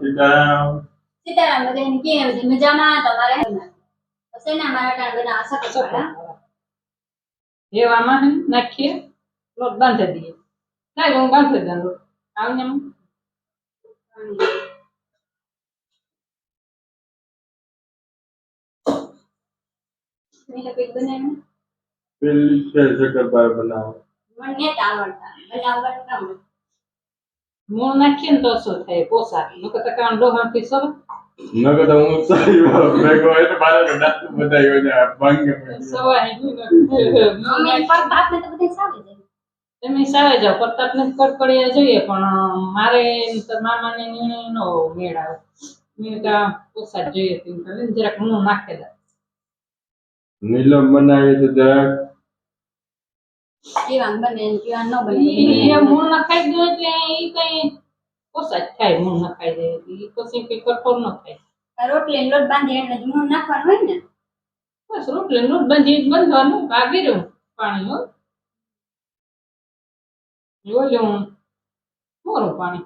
સીતારામ સીતારામ બધાને કેમ છે મજામાં તમારે હશે ને અમારા ટાણ બધા આશા કરતા એવામાં નાખીએ લોટ બાંધી દઈએ ના હું બાંધી દઉં લોટ આવને મેં પેટ બનાવ્યું પેલી છે શક્કરપારા બનાવો મને નથી આવડતા બનાવવાનું કામ મૂળ નાખીએ ને તો શું થાય પોસાક નકર તો કામ ડોહાથી સર નકર તો હું સારી મેં કહો એટલે મારે દાંત બતાવ્યો ને ભંગ સવાય મમ્મી પર બાપને તો બધે સાવે છે તમે સાવે જાવ પ્રતાપને કડકડિયા જોઈએ પણ મારે મામાને નિર્ણય નો મેળ આવે મેં કા પોસાક જોઈએ જરાક મૂળ નાખી દે નીલમ બનાવી તો જરાક કેવાન બને કેવાન ન બને એ મૂળ નખાઈ દો એટલે ઈ કઈ પોસાક થાય મૂળ નખાઈ દે ઈ પછી કઈ કઠોર ન થાય રોટલી લોટ બાંધી એટલે જૂનું નાખવાનું હોય ને બસ રોટલી લોટ બાંધી બંધવાનું ભાગી રહ્યું પાણી હો જોયું મોરું પાણી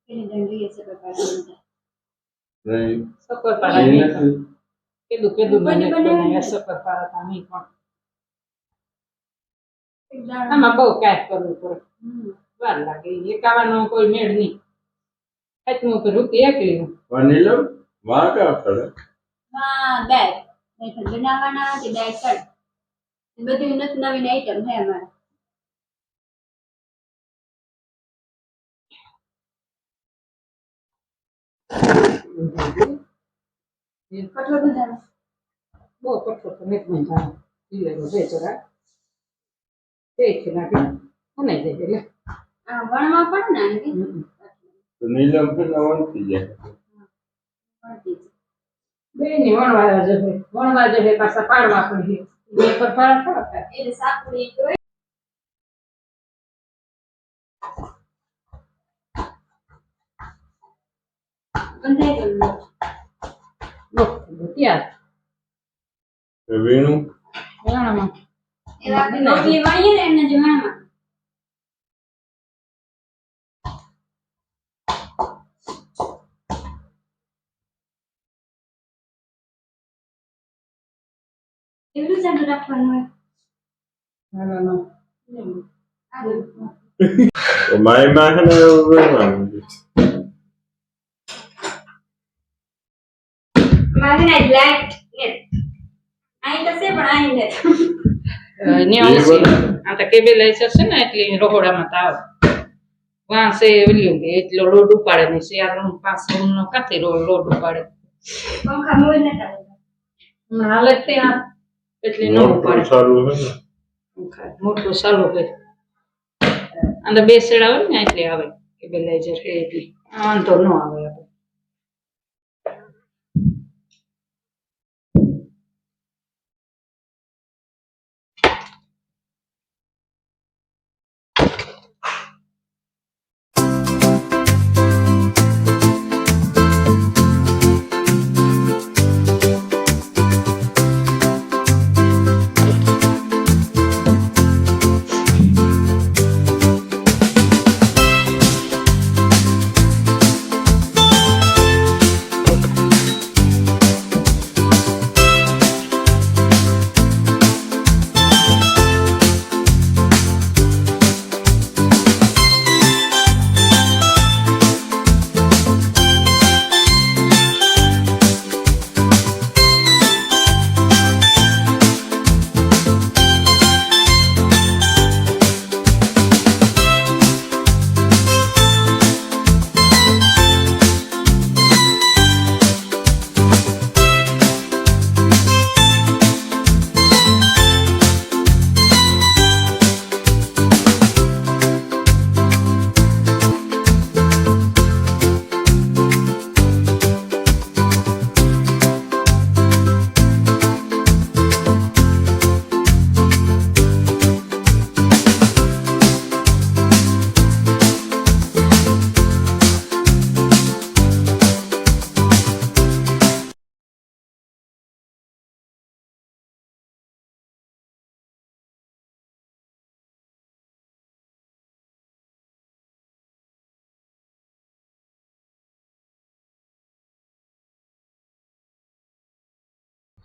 એની દંડી છે બપાડા નહીં શક્કરપારા નહીં નહીં નથી. કેદું બનાવ્યા શક્કરપારા તા નહીં પણ આમાં બહુ કાંઈ કરવું પડે વાર લાગે એકાવાનો કોઈ મેળ નહીં હાથમાં ઉપર રૂપિયા એકલી પણ નીલમ વાં કા પડે માં દાળ મેં બનાવવાના તે દાળ ચડ બધી નત નવીન આઈટમ છે અમારે કટલો બધા બહુ કઠોર તો નથી બંધાણો જીલેલો બે જરા તે છે નાખી અને જાય એટલે આ વણવા પણ ના ને તો નીલમ પેલા વણતી જાય બે ની વણવા જશે પાછા પાડવા પડી બે પર પાડા થોડા થાય એટલે સાકુડી જોઈ બંધાઈ ગયું લોટ તૈયાર વીણું વેણામાં એવા રોટલી વણીએ ને એમને જમવામાં એટલું ચાલુ રાખવાનું હોય વેણામાં મારી માં છે ને એવું વીણવાનું છે. મારે ના લાઈટ ને આઈ તો છે પણ આઈ ને આ તો કેબેલાઇઝર છે ને એટલે રહોડામાં તાવ વાંસે ઓલ્યું કે એટલો લોડ ઉપાડે ને શિયાળાનું 500 નો કાથી લોડ ઉપાડે પંખા મોજ ન કરે હાલે ત્યાં એટલે ન મોટું ઉપાડે સારું છે ને મોટું ચાલુ હોય અંદર બે શેડ આવે ને એટલે આવે કેબેલાઇઝર છે એટલે વાંધો ન આવે આપણે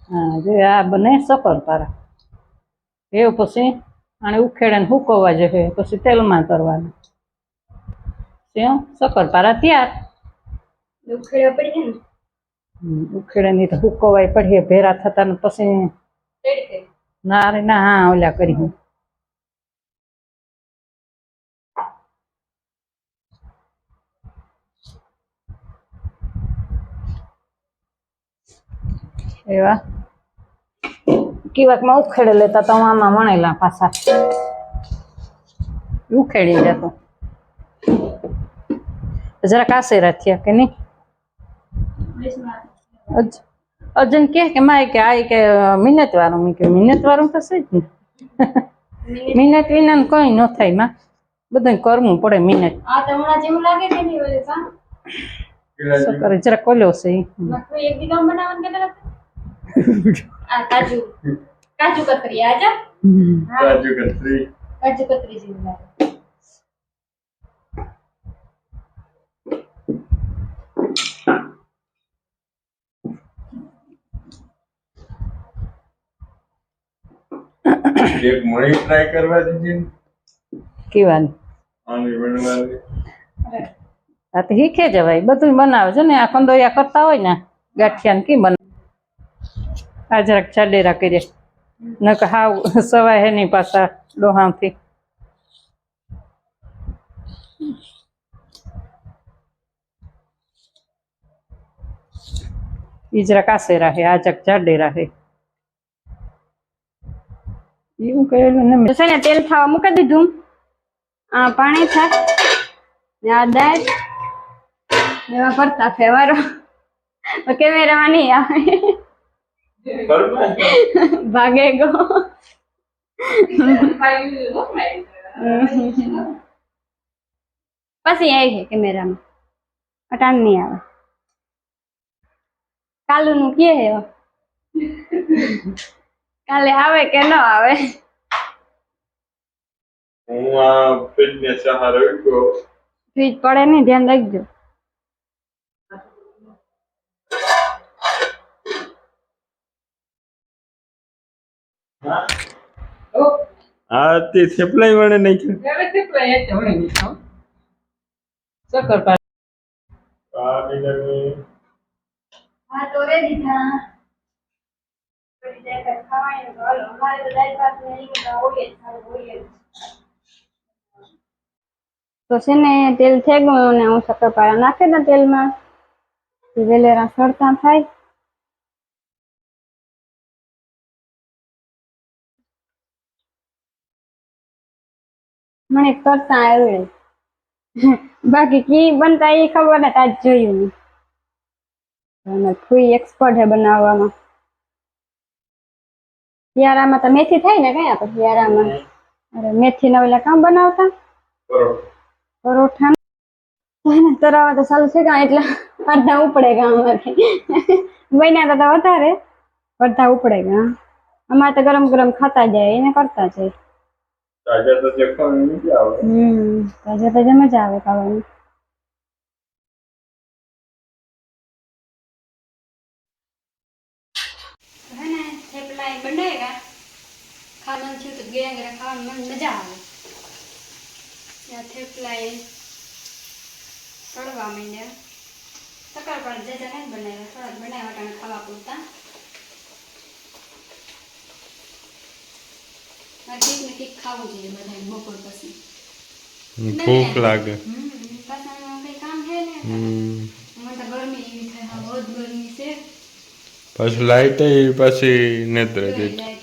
હા જો આ બને શક્કરપારા એવું પછી આને ઉખેડે ને હુકવવા જોઈએ પછી તેલમાં કરવાનું શું શક્કરપારા તૈયાર ઉખેડવા પડી જાય ને ઉખેડે નહીં તો હુકવાય પડીએ ભેરા થતા ને પછી રેડી કરી ના રે ના હા ઓલા કરી એવા કીવાકમાં ઉખેડે લેતા તો આમાં વણેલા પાછા ઉખેડી જતો જરા કાસેરા થયા કે નહીં અજન કે માય કે આ કે મિનત વાળું મેં કે મિનત વાળું થશે જ ને મિનત વિના કઈ ન થાય માં બધું કરવું પડે મિનત આ તમને જેવું લાગે કે નહીં ઓલે કા શું કરે જરા કોલ્યો છે મકઈ એક દી કામ બનાવવાનું કેતા આ કાજુ કાજુ કતરી આજા કાજુ કતરી કાજુ કતરી જેવું લાગે એક મણી ટ્રાય કરવા દીધી ને કેવાની આની બનવાની આ તો શીખે જવાય બધું બનાવે છે ને આ કંદોયા કરતા હોય ને ગાંઠિયા ને કી બને આ જરાક ચાડેરા કરીએ નક હાવ સવાય હે નહીં પાછા ડોહામથી ઈ જરાક આસેરા હે આ જરાક ચાડેરા હે એવું કહેલું ને તો છે ને તેલ ખાવા મૂકી દીધું આ પાણી થાય ને આ દાળ એવા કરતા ફેવારો કેમેરામાં નહીં આવે ભાગે ગો પછી આવી છે કેમેરામાં અટાણ નહીં આવે કાલુનું કે હે કાલે આવે કે ન આવે હું આ ફિટનેસ સહારો ગયો ફ્રીજ પડે નહીં ધ્યાન રાખજો આ તે થેપલાઈ વણે નાખ્યું શક્કરપારા આ બીજાને હા તો રે દીધા ખાવાની અમારે તો દાળ ભાત ને હોય તો છે ને તેલ થઈ ગયું ને હું શક્કરપારા નાખે ને તેલમાં વેલેરા સડતા થાય મને કરતા આવડે બાકી કી બનતા એ ખબર ને તાજ જોયું નહીં ફૂઈ એક્સપર્ટ હે બનાવવામાં શિયાળામાં તો મેથી થાય ને કયા પછી શિયાળામાં અરે મેથી ના ઓલા કામ બનાવતા પરોઠા તરાવા તો ચાલુ છે કાં એટલે અડધા ઉપડે ગામમાંથી બન્યા તો વધારે અડધા ઉપડે ગા અમારે તો ગરમ ગરમ ખાતા જાય એને કરતા છે તાજા તો દેખાવાની નથી આવે તાજા તાજા મજા આવે ખાવાની है ना थेपला बनेगा खाना थी तो गया खाने में मजा આવે या थेपला तड़वा માંડ્યા શક્કરપારા જેજા નહીં બનાવ્યા થોડા બનાવ્યા ટાણે ખાવા પૂરતા ઠીક ને ઠીક ખાવું જોઈએ બધા બપોર પછી ભૂખ લાગે પાછા કઈ કામ છે ને મને તો ગરમી એવી થાય બહુ ગરમી છે પછી લાઈટ પછી નેત્ર લાઈટ